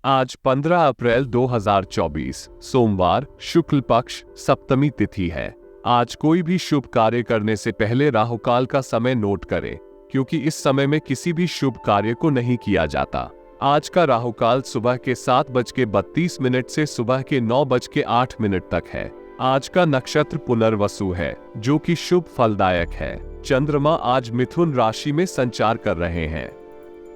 आज 15 अप्रैल 2024 सोमवार शुक्ल पक्ष सप्तमी तिथि है। आज कोई भी शुभ कार्य करने से पहले राहुकाल का समय नोट करें, क्योंकि इस समय में किसी भी शुभ कार्य को नहीं किया जाता। आज का राहुकाल सुबह के 7:32 से सुबह के 9:08 तक है। आज का नक्षत्र पुनर्वसु है, जो कि शुभ फलदायक है। चंद्रमा आज मिथुन राशि में संचार कर रहे हैं।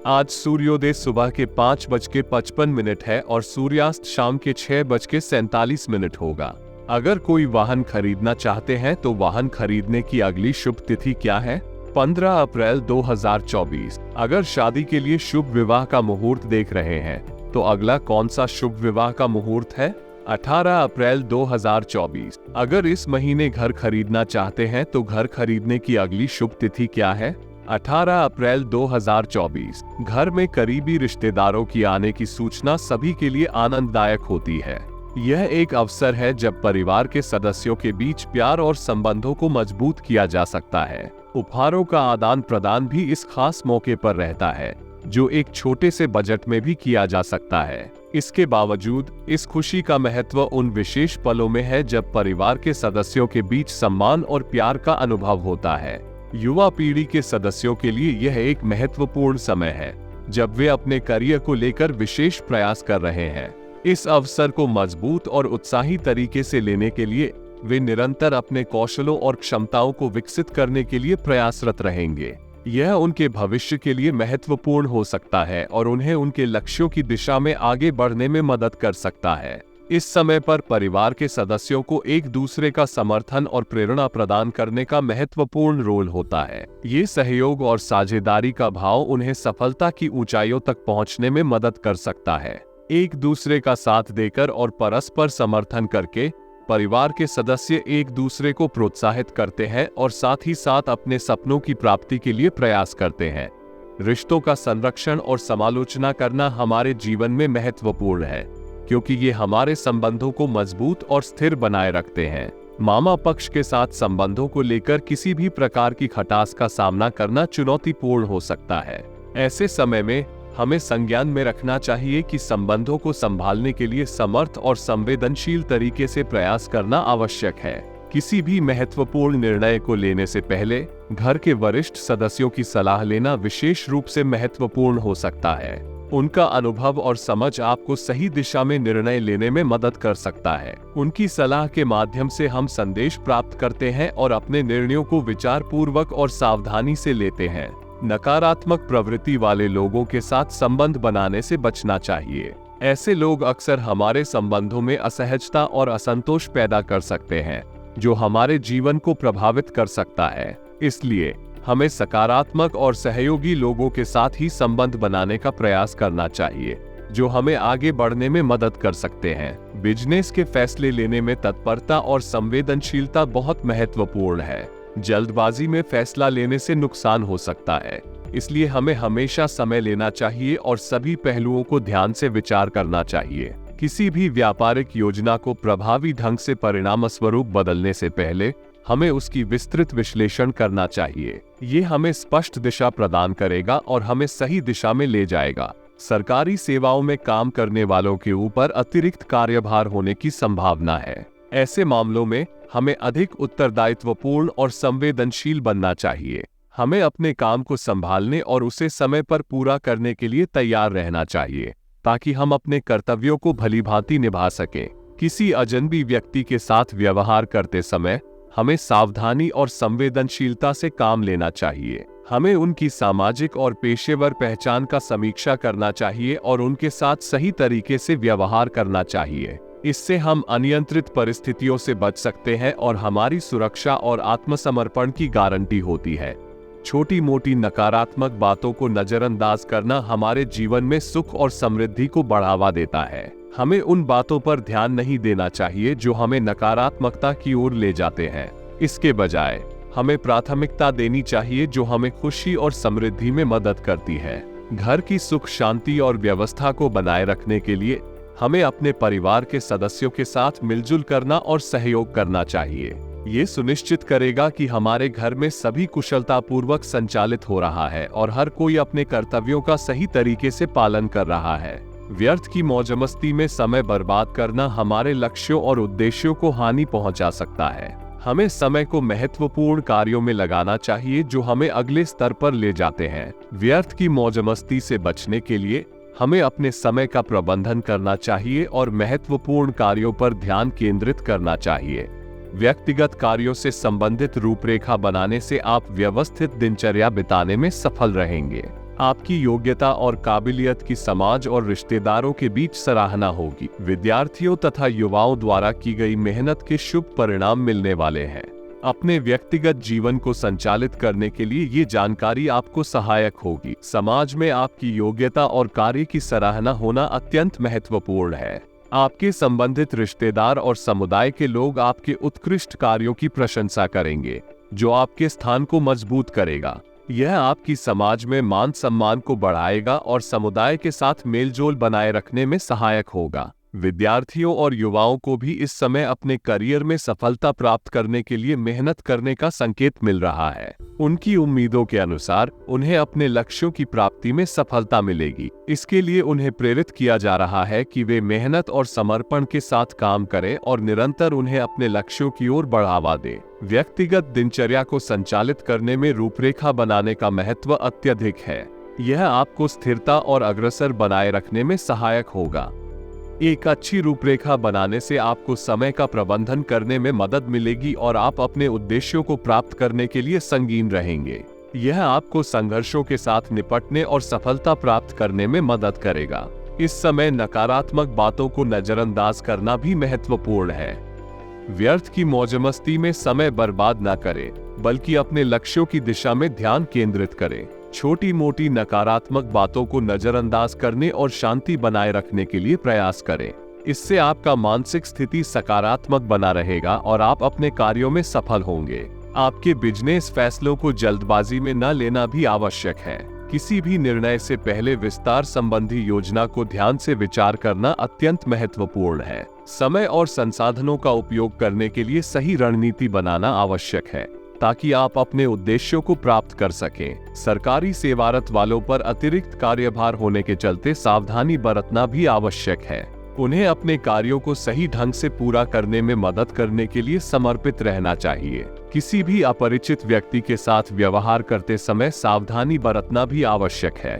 आज सूर्योदय सुबह के 5:55 है और सूर्यास्त शाम के 6:47 होगा। अगर कोई वाहन खरीदना चाहते हैं तो वाहन खरीदने की अगली शुभ तिथि क्या है? 15 अप्रैल 2024। अगर शादी के लिए शुभ विवाह का मुहूर्त देख रहे हैं तो अगला कौन सा शुभ विवाह का मुहूर्त है? 18 अप्रैल 2024। अगर इस महीने घर खरीदना चाहते हैं तो घर खरीदने की अगली शुभ तिथि क्या है? 18 अप्रैल 2024। घर में करीबी रिश्तेदारों की आने की सूचना सभी के लिए आनंददायक होती है। यह एक अवसर है जब परिवार के सदस्यों के बीच प्यार और संबंधों को मजबूत किया जा सकता है। उपहारों का आदान प्रदान भी इस खास मौके पर रहता है, जो एक छोटे से बजट में भी किया जा सकता है। इसके बावजूद इस खुशी का महत्व उन विशेष पलों में है जब परिवार के सदस्यों के बीच सम्मान और प्यार का अनुभव होता है। युवा पीढ़ी के सदस्यों के लिए यह एक महत्वपूर्ण समय है, जब वे अपने करियर को लेकर विशेष प्रयास कर रहे हैं। इस अवसर को मजबूत और उत्साही तरीके से लेने के लिए वे निरंतर अपने कौशलों और क्षमताओं को विकसित करने के लिए प्रयासरत रहेंगे। यह उनके भविष्य के लिए महत्वपूर्ण हो सकता है और उन्हें उनके लक्ष्यों की दिशा में आगे बढ़ने में मदद कर सकता है। इस समय पर परिवार के सदस्यों को एक दूसरे का समर्थन और प्रेरणा प्रदान करने का महत्वपूर्ण रोल होता है। ये सहयोग और साझेदारी का भाव उन्हें सफलता की ऊंचाइयों तक पहुंचने में मदद कर सकता है। एक दूसरे का साथ देकर और परस्पर समर्थन करके परिवार के सदस्य एक दूसरे को प्रोत्साहित करते हैं और साथ ही साथ अपने सपनों की प्राप्ति के लिए प्रयास करते हैं। रिश्तों का संरक्षण और समालोचना करना हमारे जीवन में महत्वपूर्ण है, क्योंकि ये हमारे संबंधों को मजबूत और स्थिर बनाए रखते हैं। मामा पक्ष के साथ संबंधों को लेकर किसी भी प्रकार की खटास का सामना करना चुनौतीपूर्ण हो सकता है। ऐसे समय में हमें संज्ञान में रखना चाहिए कि संबंधों को संभालने के लिए समर्थ और संवेदनशील तरीके से प्रयास करना आवश्यक है। किसी भी महत्वपूर्ण निर्णय को लेने से पहले घर के वरिष्ठ सदस्यों की सलाह लेना विशेष रूप से महत्वपूर्ण हो सकता है। उनका अनुभव और समझ आपको सही दिशा में निर्णय लेने में मदद कर सकता है। उनकी सलाह के माध्यम से हम संदेश प्राप्त करते हैं और अपने निर्णयों को विचार पूर्वक और सावधानी से लेते हैं। नकारात्मक प्रवृत्ति वाले लोगों के साथ संबंध बनाने से बचना चाहिए। ऐसे लोग अक्सर हमारे संबंधों में असहजता और असंतोष पैदा कर सकते हैं, जो हमारे जीवन को प्रभावित कर सकता है। इसलिए हमें सकारात्मक और सहयोगी लोगों के साथ ही संबंध बनाने का प्रयास करना चाहिए, जो हमें आगे बढ़ने में मदद कर सकते हैं। बिजनेस के फैसले लेने में तत्परता और संवेदनशीलता बहुत महत्वपूर्ण है। जल्दबाजी में फैसला लेने से नुकसान हो सकता है, इसलिए हमें हमेशा समय लेना चाहिए और सभी पहलुओं को ध्यान से विचार करना चाहिए। किसी भी व्यापारिक योजना को प्रभावी ढंग से परिणाम स्वरूप बदलने से पहले हमें उसकी विस्तृत विश्लेषण करना चाहिए। ये हमें स्पष्ट दिशा प्रदान करेगा और हमें सही दिशा में ले जाएगा। सरकारी सेवाओं में काम करने वालों के ऊपर अतिरिक्त कार्यभार होने की संभावना है। ऐसे मामलों में हमें अधिक उत्तरदायित्वपूर्ण और संवेदनशील बनना चाहिए। हमें अपने काम को संभालने और उसे समय पर पूरा करने के लिए तैयार रहना चाहिए, ताकि हम अपने कर्तव्यों को भलीभांति निभा सकें। किसी अजनबी व्यक्ति के साथ व्यवहार करते समय हमें सावधानी और संवेदनशीलता से काम लेना चाहिए। हमें उनकी सामाजिक और पेशेवर पहचान का समीक्षा करना चाहिए और उनके साथ सही तरीके से व्यवहार करना चाहिए। इससे हम अनियंत्रित परिस्थितियों से बच सकते हैं और हमारी सुरक्षा और आत्मसमर्पण की गारंटी होती है। छोटी मोटी नकारात्मक बातों को नजरअंदाज करना हमारे जीवन में सुख और समृद्धि को बढ़ावा देता है। हमें उन बातों पर ध्यान नहीं देना चाहिए जो हमें नकारात्मकता की ओर ले जाते हैं। इसके बजाय हमें प्राथमिकता देनी चाहिए जो हमें खुशी और समृद्धि में मदद करती है। घर की सुख शांति और व्यवस्था को बनाए रखने के लिए हमें अपने परिवार के सदस्यों के साथ मिलजुल करना और सहयोग करना चाहिए। ये सुनिश्चित करेगा कि हमारे घर में सभी कुशलतापूर्वक संचालित हो रहा है और हर कोई अपने कर्तव्यों का सही तरीके से पालन कर रहा है। व्यर्थ की मौजमस्ती में समय बर्बाद करना हमारे लक्ष्यों और उद्देश्यों को हानि पहुंचा सकता है। हमें समय को महत्वपूर्ण कार्यों में लगाना चाहिए जो हमें अगले स्तर पर ले जाते हैं। व्यर्थ की मौजमस्ती से बचने के लिए हमें अपने समय का प्रबंधन करना चाहिए और महत्वपूर्ण कार्यों पर ध्यान केंद्रित करना चाहिए। व्यक्तिगत कार्यों से संबंधित रूपरेखा बनाने से आप व्यवस्थित दिनचर्या बिताने में सफल रहेंगे। आपकी योग्यता और काबिलियत की समाज और रिश्तेदारों के बीच सराहना होगी। विद्यार्थियों तथा युवाओं द्वारा की गई मेहनत के शुभ परिणाम मिलने वाले हैं। अपने व्यक्तिगत जीवन को संचालित करने के लिए ये जानकारी आपको सहायक होगी। समाज में आपकी योग्यता और कार्य की सराहना होना अत्यंत महत्वपूर्ण है। आपके संबंधित रिश्तेदार और समुदाय के लोग आपके उत्कृष्ट कार्यों की प्रशंसा करेंगे, जो आपके स्थान को मजबूत करेगा। यह आपकी समाज में मान सम्मान को बढ़ाएगा और समुदाय के साथ मेलजोल बनाए रखने में सहायक होगा। विद्यार्थियों और युवाओं को भी इस समय अपने करियर में सफलता प्राप्त करने के लिए मेहनत करने का संकेत मिल रहा है। उनकी उम्मीदों के अनुसार उन्हें अपने लक्ष्यों की प्राप्ति में सफलता मिलेगी। इसके लिए उन्हें प्रेरित किया जा रहा है कि वे मेहनत और समर्पण के साथ काम करें और निरंतर उन्हें अपने लक्ष्यों की ओर बढ़ावा दें। व्यक्तिगत दिनचर्या को संचालित करने में रूपरेखा बनाने का महत्व अत्यधिक है। यह आपको स्थिरता और अग्रसर बनाए रखने में सहायक होगा। एक अच्छी रूपरेखा बनाने से आपको समय का प्रबंधन करने में मदद मिलेगी और आप अपने उद्देश्यों को प्राप्त करने के लिए संगीन रहेंगे। यह आपको संघर्षों के साथ निपटने और सफलता प्राप्त करने में मदद करेगा। इस समय नकारात्मक बातों को नजरअंदाज करना भी महत्वपूर्ण है। व्यर्थ की मौजमस्ती में समय बर्बाद न करें, बल्कि अपने लक्ष्यों की दिशा में ध्यान केंद्रित करें। छोटी मोटी नकारात्मक बातों को नजरअंदाज करने और शांति बनाए रखने के लिए प्रयास करें। इससे आपका मानसिक स्थिति सकारात्मक बना रहेगा और आप अपने कार्यों में सफल होंगे। आपके बिजनेस फैसलों को जल्दबाजी में न लेना भी आवश्यक है। किसी भी निर्णय से पहले विस्तार संबंधी योजना को ध्यान से विचार करना अत्यंत महत्वपूर्ण है। समय और संसाधनों का उपयोग करने के लिए सही रणनीति बनाना आवश्यक है, ताकि आप अपने उद्देश्यों को प्राप्त कर सकें। सरकारी सेवारत वालों पर अतिरिक्त कार्यभार होने के चलते सावधानी बरतना भी आवश्यक है। उन्हें अपने कार्यों को सही ढंग से पूरा करने में मदद करने के लिए समर्पित रहना चाहिए। किसी भी अपरिचित व्यक्ति के साथ व्यवहार करते समय सावधानी बरतना भी आवश्यक है,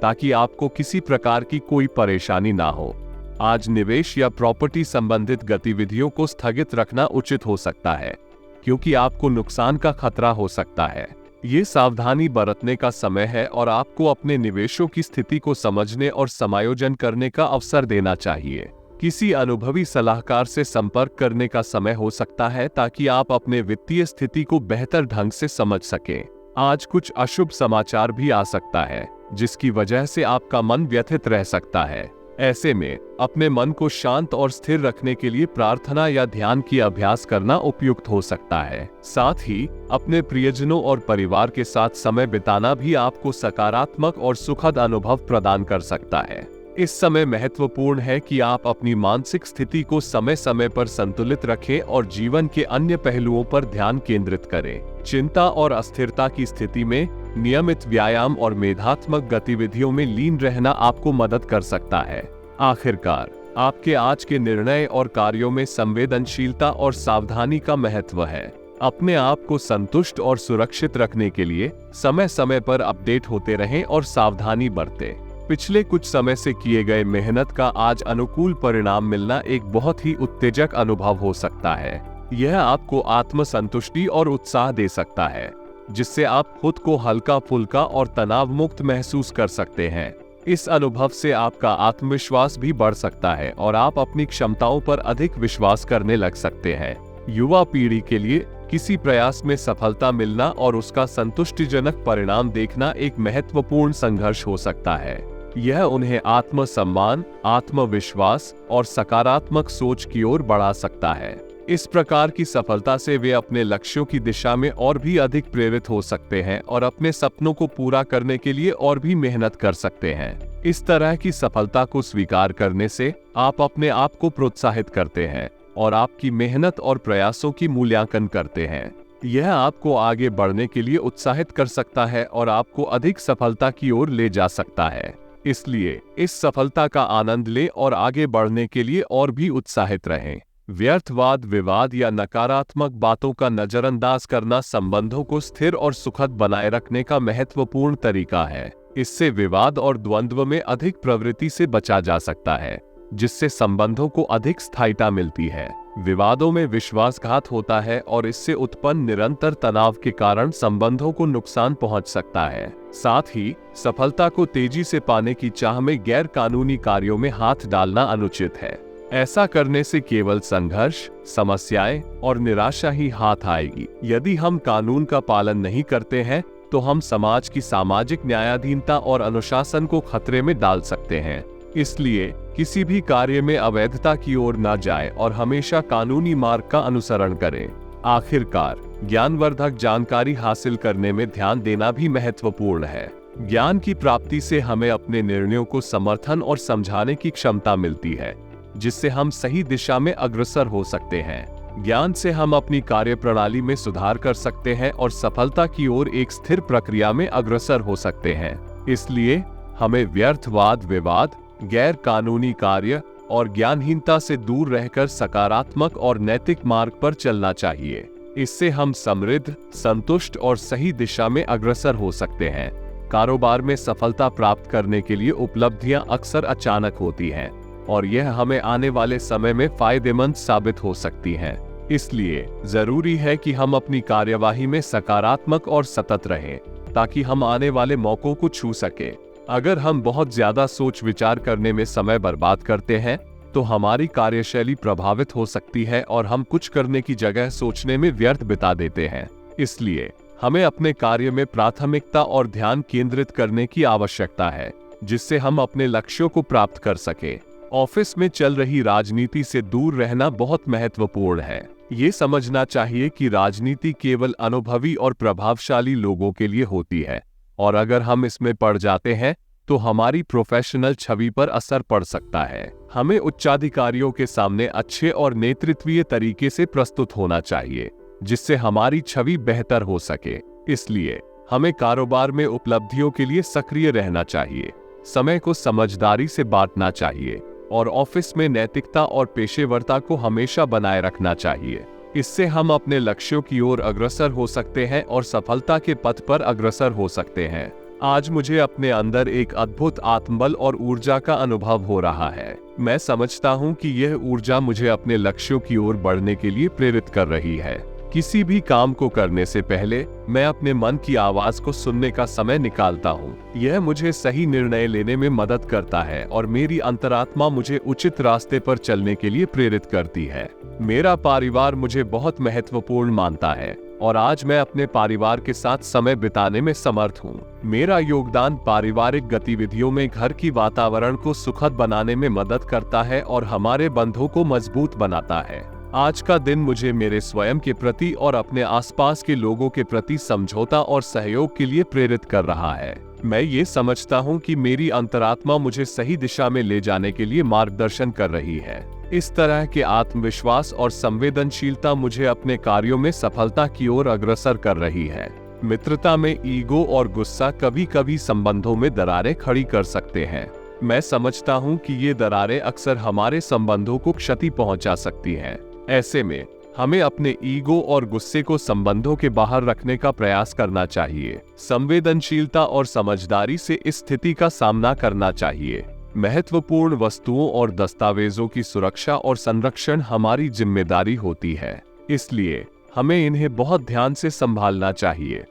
ताकि आपको किसी प्रकार की कोई परेशानी ना हो। आज निवेश या प्रॉपर्टी संबंधित गतिविधियों को स्थगित रखना उचित हो सकता है, क्योंकि आपको नुकसान का खतरा हो सकता है। ये सावधानी बरतने का समय है और आपको अपने निवेशों की स्थिति को समझने और समायोजन करने का अवसर देना चाहिए। किसी अनुभवी सलाहकार से संपर्क करने का समय हो सकता है, ताकि आप अपने वित्तीय स्थिति को बेहतर ढंग से समझ सकें। आज कुछ अशुभ समाचार भी आ सकता है, जिसकी वजह से आपका मन व्यथित रह सकता है। ऐसे में अपने मन को शांत और स्थिर रखने के लिए प्रार्थना या ध्यान की अभ्यास करना उपयुक्त हो सकता है। साथ ही अपने प्रियजनों और परिवार के साथ समय बिताना भी आपको सकारात्मक और सुखद अनुभव प्रदान कर सकता है। इस समय महत्वपूर्ण है कि आप अपनी मानसिक स्थिति को समय समय पर संतुलित रखें और जीवन के अन्य पहलुओं पर ध्यान केंद्रित करें। चिंता और अस्थिरता की स्थिति में नियमित व्यायाम और मेधात्मक गतिविधियों में लीन रहना आपको मदद कर सकता है। आखिरकार, आपके आज के निर्णय और कार्यों में संवेदनशीलता और सावधानी का महत्व है। अपने आप को संतुष्ट और सुरक्षित रखने के लिए समय समय पर अपडेट होते रहें और सावधानी बरतें। पिछले कुछ समय से किए गए मेहनत का आज अनुकूल परिणाम मिलना एक बहुत ही उत्तेजक अनुभव हो सकता है। यह आपको आत्मसंतुष्टि और उत्साह दे सकता है, जिससे आप खुद को हल्का फुल्का और तनाव मुक्त महसूस कर सकते हैं। इस अनुभव से आपका आत्मविश्वास भी बढ़ सकता है और आप अपनी क्षमताओं पर अधिक विश्वास करने लग सकते हैं। युवा पीढ़ी के लिए किसी प्रयास में सफलता मिलना और उसका संतुष्टिजनक परिणाम देखना एक महत्वपूर्ण संघर्ष हो सकता है। यह उन्हें आत्मसम्मान, आत्मविश्वास और सकारात्मक सोच की ओर बढ़ा सकता है। इस प्रकार की सफलता से वे अपने लक्ष्यों की दिशा में और भी अधिक प्रेरित हो सकते हैं और अपने सपनों को पूरा करने के लिए और भी मेहनत कर सकते हैं। इस तरह की सफलता को स्वीकार करने से आप अपने आप को प्रोत्साहित करते हैं और आपकी मेहनत और प्रयासों की मूल्यांकन करते हैं। यह आपको आगे बढ़ने के लिए उत्साहित कर सकता है और आपको अधिक सफलता की ओर ले जा सकता है। इसलिए इस सफलता का आनंद लें और आगे बढ़ने के लिए और भी उत्साहित रहें। व्यर्थवाद, विवाद या नकारात्मक बातों का नजरअंदाज करना संबंधों को स्थिर और सुखद बनाए रखने का महत्वपूर्ण तरीका है। इससे विवाद और द्वंद्व में अधिक प्रवृत्ति से बचा जा सकता है, जिससे संबंधों को अधिक स्थायिता मिलती है। विवादों में विश्वासघात होता है और इससे उत्पन्न निरंतर तनाव के कारण संबंधों को नुकसान पहुंच सकता है। साथ ही सफलता को तेजी से पाने की चाह में गैर कानूनी कार्यों में हाथ डालना अनुचित है। ऐसा करने से केवल संघर्ष, समस्याएं और निराशा ही हाथ आएगी। यदि हम कानून का पालन नहीं करते हैं तो हम समाज की सामाजिक न्यायाधीनता और अनुशासन को खतरे में डाल सकते हैं। इसलिए किसी भी कार्य में अवैधता की ओर न जाएं और हमेशा कानूनी मार्ग का अनुसरण करें। आखिरकार, ज्ञानवर्धक जानकारी हासिल करने में ध्यान देना भी महत्वपूर्ण है। ज्ञान की प्राप्ति से हमें अपने निर्णयों को समर्थन और समझाने की क्षमता मिलती है, जिससे हम सही दिशा में अग्रसर हो सकते हैं। ज्ञान से हम अपनी कार्यप्रणाली में सुधार कर सकते हैं और सफलता की ओर एक स्थिर प्रक्रिया में अग्रसर हो सकते हैं। इसलिए हमें व्यर्थवाद, विवाद, गैर कानूनी कार्य और ज्ञानहीनता से दूर रहकर सकारात्मक और नैतिक मार्ग पर चलना चाहिए। इससे हम समृद्ध, संतुष्ट और सही दिशा में अग्रसर हो सकते हैं। कारोबार में सफलता प्राप्त करने के लिए उपलब्धियां अक्सर अचानक होती हैं और यह हमें आने वाले समय में फायदेमंद साबित हो सकती हैं। इसलिए जरूरी है कि हम अपनी कार्यवाही में सकारात्मक और सतत रहें, ताकि हम आने वाले मौकों को छू सके। अगर हम बहुत ज्यादा सोच विचार करने में समय बर्बाद करते हैं तो हमारी कार्यशैली प्रभावित हो सकती है और हम कुछ करने की जगह सोचने में व्यर्थ बिता देते हैं। इसलिए हमें अपने कार्य में प्राथमिकता और ध्यान केंद्रित करने की आवश्यकता है, जिससे हम अपने लक्ष्यों को प्राप्त कर सके। ऑफिस में चल रही राजनीति से दूर रहना बहुत महत्वपूर्ण है। ये समझना चाहिए कि राजनीति केवल अनुभवी और प्रभावशाली लोगों के लिए होती है और अगर हम इसमें पड़ जाते हैं तो हमारी प्रोफेशनल छवि पर असर पड़ सकता है। हमें उच्चाधिकारियों के सामने अच्छे और नेतृत्वीय तरीके से प्रस्तुत होना चाहिए, जिससे हमारी छवि बेहतर हो सके। इसलिए हमें कारोबार में उपलब्धियों के लिए सक्रिय रहना चाहिए, समय को समझदारी से बांटना चाहिए और ऑफिस में नैतिकता और पेशेवरता को हमेशा बनाए रखना चाहिए। इससे हम अपने लक्ष्यों की ओर अग्रसर हो सकते हैं और सफलता के पथ पर अग्रसर हो सकते हैं। आज मुझे अपने अंदर एक अद्भुत आत्मबल और ऊर्जा का अनुभव हो रहा है। मैं समझता हूं कि यह ऊर्जा मुझे अपने लक्ष्यों की ओर बढ़ने के लिए प्रेरित कर रही है। किसी भी काम को करने से पहले मैं अपने मन की आवाज को सुनने का समय निकालता हूँ। यह मुझे सही निर्णय लेने में मदद करता है और मेरी अंतरात्मा मुझे उचित रास्ते पर चलने के लिए प्रेरित करती है। मेरा परिवार मुझे बहुत महत्वपूर्ण मानता है और आज मैं अपने परिवार के साथ समय बिताने में समर्थ हूँ। मेरा योगदान पारिवारिक गतिविधियों में घर की वातावरण को सुखद बनाने में मदद करता है और हमारे बंधों को मजबूत बनाता है। आज का दिन मुझे मेरे स्वयं के प्रति और अपने आसपास के लोगों के प्रति समझौता और सहयोग के लिए प्रेरित कर रहा है। मैं ये समझता हूँ कि मेरी अंतरात्मा मुझे सही दिशा में ले जाने के लिए मार्गदर्शन कर रही है। इस तरह के आत्मविश्वास और संवेदनशीलता मुझे अपने कार्यों में सफलता की ओर अग्रसर कर रही है। मित्रता में ईगो और गुस्सा कभी कभी संबंधों में दरारें खड़ी कर सकते हैं। मैं समझता हूँ कि ये दरारें अक्सर हमारे संबंधों को क्षति पहुंचा सकती हैं। ऐसे में हमें अपने ईगो और गुस्से को संबंधों के बाहर रखने का प्रयास करना चाहिए। संवेदनशीलता और समझदारी से इस स्थिति का सामना करना चाहिए। महत्वपूर्ण वस्तुओं और दस्तावेजों की सुरक्षा और संरक्षण हमारी जिम्मेदारी होती है, इसलिए हमें इन्हें बहुत ध्यान से संभालना चाहिए।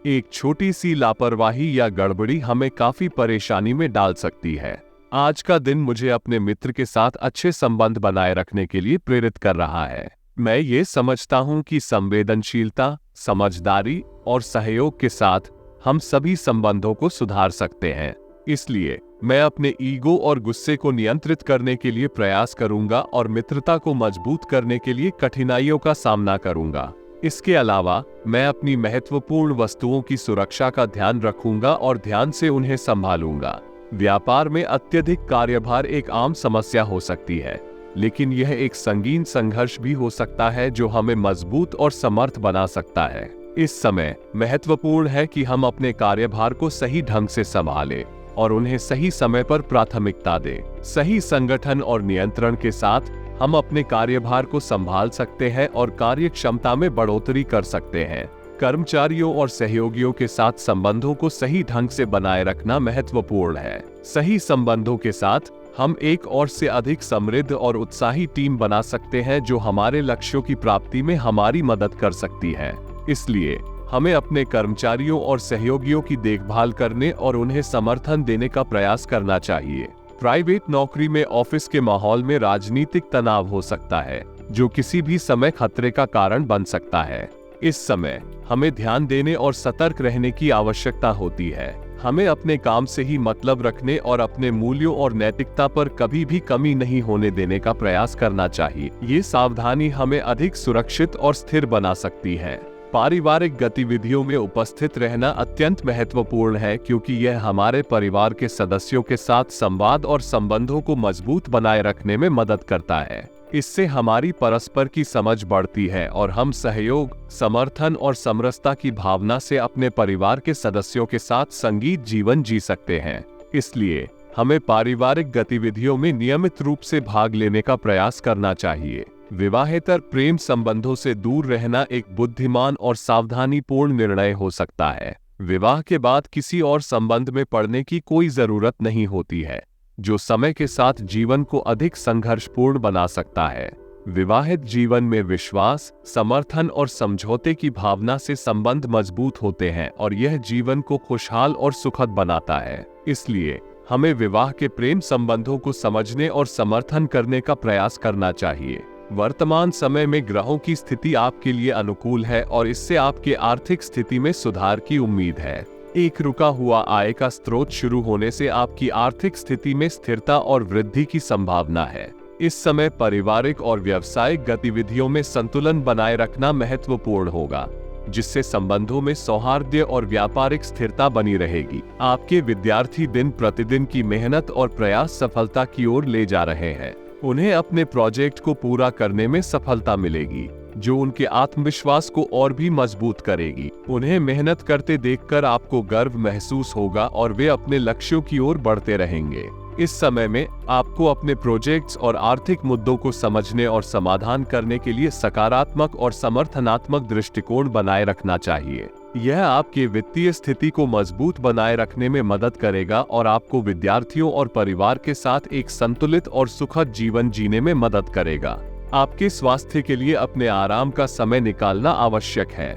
एक छोटी सी लापरवाही या गड़बड़ी हमें काफी परेशानी में डाल सकती है। आज का दिन मुझे अपने मित्र के साथ अच्छे संबंध बनाए रखने के लिए प्रेरित कर रहा है। मैं ये समझता हूँ कि संवेदनशीलता, समझदारी और सहयोग के साथ हम सभी संबंधों को सुधार सकते हैं। इसलिए मैं अपने ईगो और गुस्से को नियंत्रित करने के लिए प्रयास करूंगा और मित्रता को मजबूत करने के लिए कठिनाइयों का सामना करूंगा। इसके अलावा मैं अपनी महत्वपूर्ण वस्तुओं की सुरक्षा का ध्यान रखूंगा और ध्यान से उन्हें संभालूंगा। व्यापार में अत्यधिक कार्यभार एक आम समस्या हो सकती है, लेकिन यह एक संगीन संघर्ष भी हो सकता है जो हमें मजबूत और समर्थ बना सकता है। इस समय महत्वपूर्ण है कि हम अपने कार्यभार को सही ढंग से संभालें। और उन्हें सही समय पर प्राथमिकता दें। सही संगठन और नियंत्रण के साथ हम अपने कार्यभार को संभाल सकते हैं और कार्य क्षमता में बढ़ोतरी कर सकते हैं। कर्मचारियों और सहयोगियों के साथ संबंधों को सही ढंग से बनाए रखना महत्वपूर्ण है। सही संबंधों के साथ हम एक और से अधिक समृद्ध और उत्साही टीम बना सकते हैं जो हमारे लक्ष्यों की प्राप्ति में हमारी मदद कर सकती है। इसलिए हमें अपने कर्मचारियों और सहयोगियों की देखभाल करने और उन्हें समर्थन देने का प्रयास करना चाहिए। प्राइवेट नौकरी में ऑफिस के माहौल में राजनीतिक तनाव हो सकता है, जो किसी भी समय खतरे का कारण बन सकता है। इस समय हमें ध्यान देने और सतर्क रहने की आवश्यकता होती है। हमें अपने काम से ही मतलब रखने और अपने मूल्यों और नैतिकता पर कभी भी कमी नहीं होने देने का प्रयास करना चाहिए। ये सावधानी हमें अधिक सुरक्षित और स्थिर बना सकती है। पारिवारिक गतिविधियों में उपस्थित रहना अत्यंत महत्वपूर्ण है, क्योंकि यह हमारे परिवार के सदस्यों के साथ संवाद और संबंधों को मजबूत बनाए रखने में मदद करता है। इससे हमारी परस्पर की समझ बढ़ती है और हम सहयोग, समर्थन और समरसता की भावना से अपने परिवार के सदस्यों के साथ संगीत जीवन जी सकते हैं। इसलिए हमें पारिवारिक गतिविधियों में नियमित रूप से भाग लेने का प्रयास करना चाहिए। विवाहेतर प्रेम संबंधों से दूर रहना एक बुद्धिमान और सावधानीपूर्ण निर्णय हो सकता है। विवाह के बाद किसी और संबंध में पड़ने की कोई जरूरत नहीं होती है, जो समय के साथ जीवन को अधिक संघर्षपूर्ण बना सकता है। विवाहित जीवन में विश्वास, समर्थन और समझौते की भावना से संबंध मजबूत होते हैं और यह जीवन को खुशहाल और सुखद बनाता है। इसलिए हमें विवाह के प्रेम संबंधों को समझने और समर्थन करने का प्रयास करना चाहिए। वर्तमान समय में ग्रहों की स्थिति आपके लिए अनुकूल है और इससे आपके आर्थिक स्थिति में सुधार की उम्मीद है। एक रुका हुआ आय का स्रोत शुरू होने से आपकी आर्थिक स्थिति में स्थिरता और वृद्धि की संभावना है। इस समय पारिवारिक और व्यावसायिक गतिविधियों में संतुलन बनाए रखना महत्वपूर्ण होगा, जिससे संबंधों में सौहार्द और व्यापारिक स्थिरता बनी रहेगी। आपके विद्यार्थी दिन प्रतिदिन की मेहनत और प्रयास सफलता की ओर ले जा रहे हैं। उन्हें अपने प्रोजेक्ट को पूरा करने में सफलता मिलेगी, जो उनके आत्मविश्वास को और भी मजबूत करेगी। उन्हें मेहनत करते देखकर आपको गर्व महसूस होगा और वे अपने लक्ष्यों की ओर बढ़ते रहेंगे। इस समय में आपको अपने प्रोजेक्ट्स और आर्थिक मुद्दों को समझने और समाधान करने के लिए सकारात्मक और समर्थनात्मक दृष्टिकोण बनाए रखना चाहिए। यह आपके वित्तीय स्थिति को मजबूत बनाए रखने में मदद करेगा और आपको विद्यार्थियों और परिवार के साथ एक संतुलित और सुखद जीवन जीने में मदद करेगा। आपके स्वास्थ्य के लिए अपने आराम का समय निकालना आवश्यक है।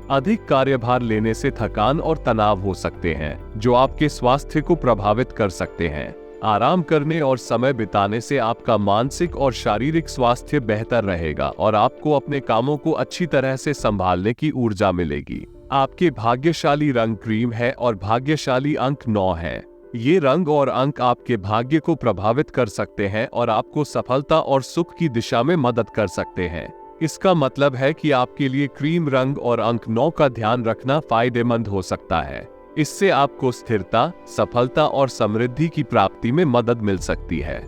अधिक कार्यभार लेने से थकान और तनाव हो सकते हैं, जो आपके स्वास्थ्य को प्रभावित कर सकते हैं। आराम करने और समय बिताने से आपका मानसिक और शारीरिक स्वास्थ्य बेहतर रहेगा और आपको अपने कामों को अच्छी तरह से संभालने की ऊर्जा मिलेगी। आपके भाग्यशाली रंग क्रीम है और भाग्यशाली अंक 9 है। ये रंग और अंक आपके भाग्य को प्रभावित कर सकते हैं और आपको सफलता और सुख की दिशा में मदद कर सकते हैं। इसका मतलब है कि आपके लिए क्रीम रंग और अंक 9 का ध्यान रखना फायदेमंद हो सकता है। इससे आपको स्थिरता, सफलता और समृद्धि की प्राप्ति में मदद मिल सकती है।